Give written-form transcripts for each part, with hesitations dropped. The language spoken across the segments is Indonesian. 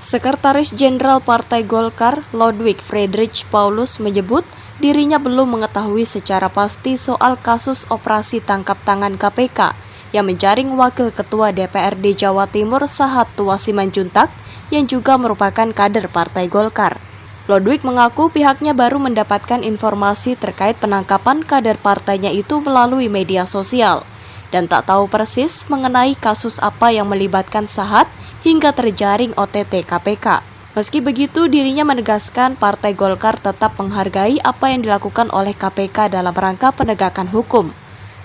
Sekretaris Jenderal Partai Golkar, Lodwig Friedrich Paulus menyebut dirinya belum mengetahui secara pasti soal kasus operasi tangkap tangan KPK yang menjaring Wakil Ketua DPRD Jawa Timur Sahat Tua Simanjuntak yang juga merupakan kader Partai Golkar. Lodwig mengaku pihaknya baru mendapatkan informasi terkait penangkapan kader partainya itu melalui media sosial dan tak tahu persis mengenai kasus apa yang melibatkan Sahat hingga terjaring OTT KPK. Meski begitu, dirinya menegaskan Partai Golkar tetap menghargai apa yang dilakukan oleh KPK dalam rangka penegakan hukum.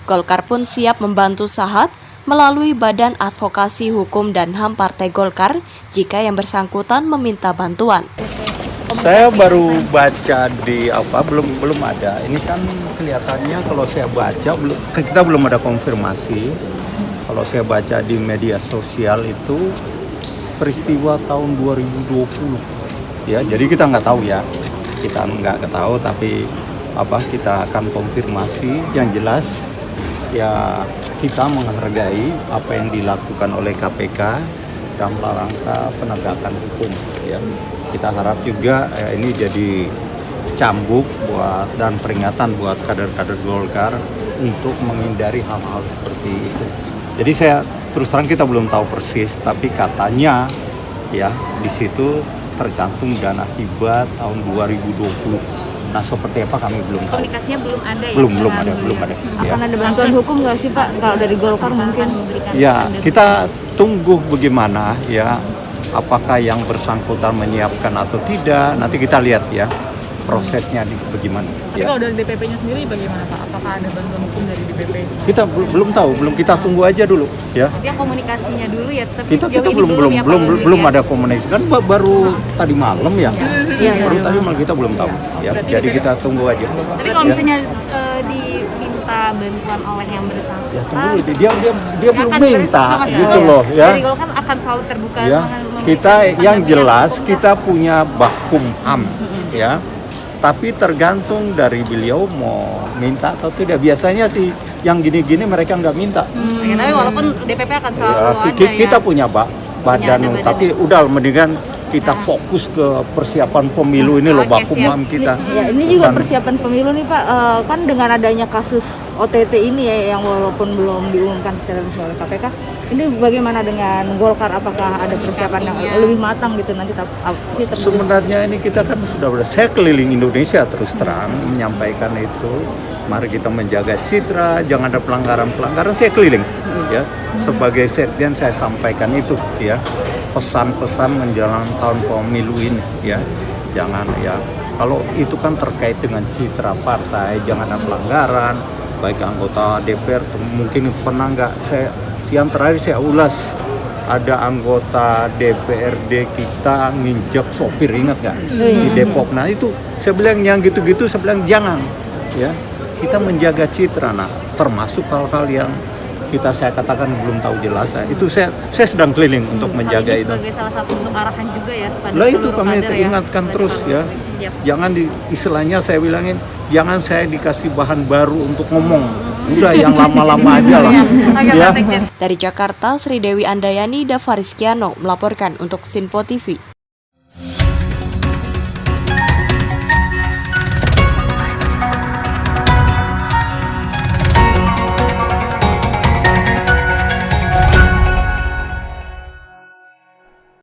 Golkar pun siap membantu Sahat melalui Badan Advokasi Hukum dan HAM Partai Golkar jika yang bersangkutan meminta bantuan. Saya baru baca di belum ada. Ini kan kelihatannya kalau saya baca kita belum ada konfirmasi. Kalau saya baca di media sosial itu peristiwa tahun 2020. Ya, jadi kita nggak tahu ya. Kita nggak tahu tapi kita akan konfirmasi. Yang jelas ya kita menghargai apa yang dilakukan oleh KPK dalam rangka penegakan hukum ya. Kita harap juga ini jadi cambuk dan peringatan buat kader-kader Golkar untuk menghindari hal-hal seperti itu. Jadi saya terus terang kita belum tahu persis, tapi katanya ya di situ tercantum dana hibah tahun 2020. Nah seperti apa kami belum tahu. Komunikasinya belum ada ya? Belum ada. Akan ada bantuan hukum nggak sih Pak kalau dari Golkar mungkin? Ya kita tunggu bagaimana ya. Apakah yang bersangkutan menyiapkan atau tidak, nanti kita lihat ya prosesnya bagaimana. Tapi kalau dari DPP-nya sendiri bagaimana Pak? Apakah ada bantuan hukum dari DPP? Kita belum tahu, kita tunggu aja dulu ya. Artinya komunikasinya dulu ya, tapi kita belum ada komunikasi kan baru tadi malam ya. Baru tadi malam kita belum tahu ya. Jadi kita tunggu aja. Tapi kalau misalnya diminta bantuan oleh yang bersangkutan, ya tunggu dia belum minta gitu loh ya. Dari Golkar akan selalu terbuka ya. Kita yang jelas kita punya Bakum HAM ya. Tapi tergantung dari beliau mau minta atau tidak. Biasanya sih yang gini-gini mereka nggak minta. Tapi walaupun DPP akan selalu ada kita punya badan, tapi udah mendingan kita fokus ke persiapan pemilu ini loh Bakum HAM kita. Ya ini juga persiapan pemilu nih Pak, kan dengan adanya kasus OTT ini ya yang walaupun belum diumumkan secara resmi oleh KPK, ini bagaimana dengan Golkar? Apakah ada persiapan yang lebih matang gitu nanti? Sebenarnya ini kita kan saya keliling Indonesia terus terang menyampaikan itu. Mari kita menjaga citra, jangan ada pelanggaran. Saya keliling ya. Sebagai sekjen saya sampaikan itu ya. Pesan-pesan menjelang tahun pemilu ini ya. Jangan ya. Kalau itu kan terkait dengan citra partai, jangan ada pelanggaran. Baik anggota DPR mungkin pernah nggak yang terakhir saya ulas ada anggota DPRD kita nginjek sopir, ingat nggak di Depok. Nah itu saya bilang yang gitu-gitu saya bilang jangan ya, kita menjaga citra. Nah termasuk hal-hal yang saya katakan belum tahu jelas. Itu saya sedang keliling untuk menjaga itu. Sebagai salah satu bentuk arahan juga ya pada lah itu kami ingatkan terus ya. Jangan istilahnya saya bilangin jangan saya dikasih bahan baru untuk ngomong. Udah yang lama-lama aja lah. Ya. Dari Jakarta, Sri Dewi Andayani, Dava Rizkiano melaporkan untuk Sinpo TV.